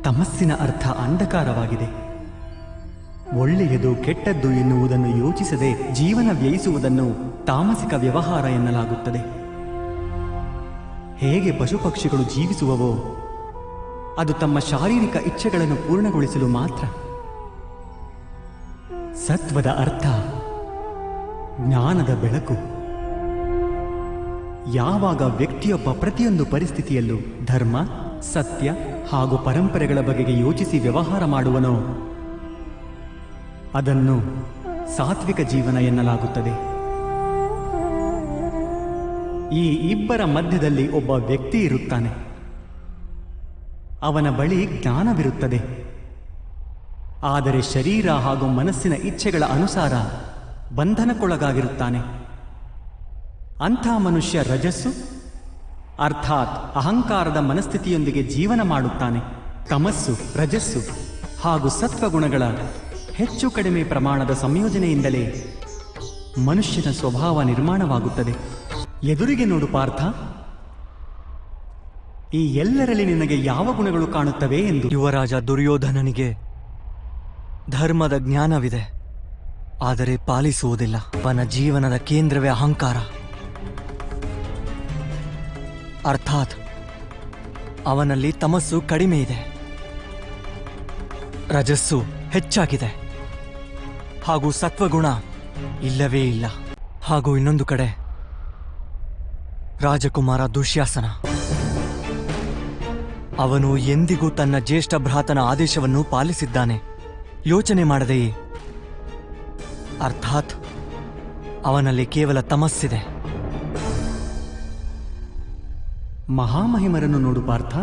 ತಮಸ್ಸಿನ ಅರ್ಥ ಅಂಧಕಾರವಾಗಿದೆ. ಒಳ್ಳೆಯದು ಕೆಟ್ಟದ್ದು ಎನ್ನುವುದನ್ನು ಯೋಚಿಸದೆ ಜೀವನ ವ್ಯಯಿಸುವುದನ್ನು ತಾಮಸಿಕ ವ್ಯವಹಾರ ಎನ್ನಲಾಗುತ್ತದೆ. ಹೇಗೆ ಪಶುಪಕ್ಷಿಗಳು ಜೀವಿಸುವವೋ ಅದು ತಮ್ಮ ಶಾರೀರಿಕ ಇಚ್ಛೆಗಳನ್ನು ಪೂರ್ಣಗೊಳಿಸಲು ಮಾತ್ರ. ಸತ್ವದ ಅರ್ಥ ಜ್ಞಾನದ ಬೆಳಕು. ಯಾವಾಗ ವ್ಯಕ್ತಿಯೊಬ್ಬ ಪ್ರತಿಯೊಂದು ಪರಿಸ್ಥಿತಿಯಲ್ಲೂ ಧರ್ಮ, ಸತ್ಯ ಹಾಗೂ ಪರಂಪರೆಗಳ ಬಗೆಗೆ ಯೋಚಿಸಿ ವ್ಯವಹಾರ ಮಾಡುವನೋ ಅದನ್ನು ಸಾತ್ವಿಕ ಜೀವನ ಎನ್ನಲಾಗುತ್ತದೆ. ಈ ಇಬ್ಬರ ಮಧ್ಯದಲ್ಲಿ ಒಬ್ಬ ವ್ಯಕ್ತಿ ಇರುತ್ತಾನೆ. ಅವನ ಬಳಿ ಜ್ಞಾನವಿರುತ್ತದೆ, ಆದರೆ ಶರೀರ ಹಾಗೂ ಮನಸ್ಸಿನ ಇಚ್ಛೆಗಳ ಅನುಸಾರ ಬಂಧನಕ್ಕೊಳಗಾಗಿರುತ್ತಾನೆ. ಅಂಥ ಮನುಷ್ಯ ರಜಸ್ಸು ಅರ್ಥಾತ್ ಅಹಂಕಾರದ ಮನಸ್ಥಿತಿಯೊಂದಿಗೆ ಜೀವನ ಮಾಡುತ್ತಾನೆ. ತಮಸ್ಸು, ರಜಸ್ಸು ಹಾಗೂ ಸತ್ವಗುಣಗಳ ಹೆಚ್ಚು ಕಡಿಮೆ ಪ್ರಮಾಣದ ಸಂಯೋಜನೆಯಿಂದಲೇ ಮನುಷ್ಯನ ಸ್ವಭಾವ ನಿರ್ಮಾಣವಾಗುತ್ತದೆ. ಎದುರಿಗೆ ನೋಡು ಪಾರ್ಥ, ಈ ಎಲ್ಲರಲ್ಲಿ ನಿನಗೆ ಯಾವ ಗುಣಗಳು ಕಾಣುತ್ತವೆ ಎಂದು. ಯುವರಾಜ ದುರ್ಯೋಧನನಿಗೆ ಧರ್ಮದ ಜ್ಞಾನವಿದೆ, ಆದರೆ ಪಾಲಿಸುವುದಿಲ್ಲ. ಅವನ ಜೀವನದ ಕೇಂದ್ರವೇ ಅಹಂಕಾರ, ಅರ್ಥಾತ್ ಅವನಲ್ಲಿ ತಮಸ್ಸು ಕಡಿಮೆ ಇದೆ, ರಜಸ್ಸು ಹೆಚ್ಚಾಗಿದೆ ಹಾಗೂ ಸತ್ವಗುಣ ಇಲ್ಲವೇ ಇಲ್ಲ. ಹಾಗೂ ಇನ್ನೊಂದು ಕಡೆ ರಾಜಕುಮಾರ ದುಶ್ಯಾಸನ, ಅವನು ಎಂದಿಗೂ ತನ್ನ ಜ್ಯೇಷ್ಠ ಭ್ರಾತನ ಆದೇಶವನ್ನು ಪಾಲಿಸಿದ್ದಾನೆ, ಯೋಚನೆ ಮಾಡದೆಯೇ. ಅರ್ಥಾತ್ ಅವನಲ್ಲಿ ಕೇವಲ ತಮಸ್ಸಿದೆ. ಮಹಾಮಹಿಮರನ್ನು ನೋಡು ಪಾರ್ಥ.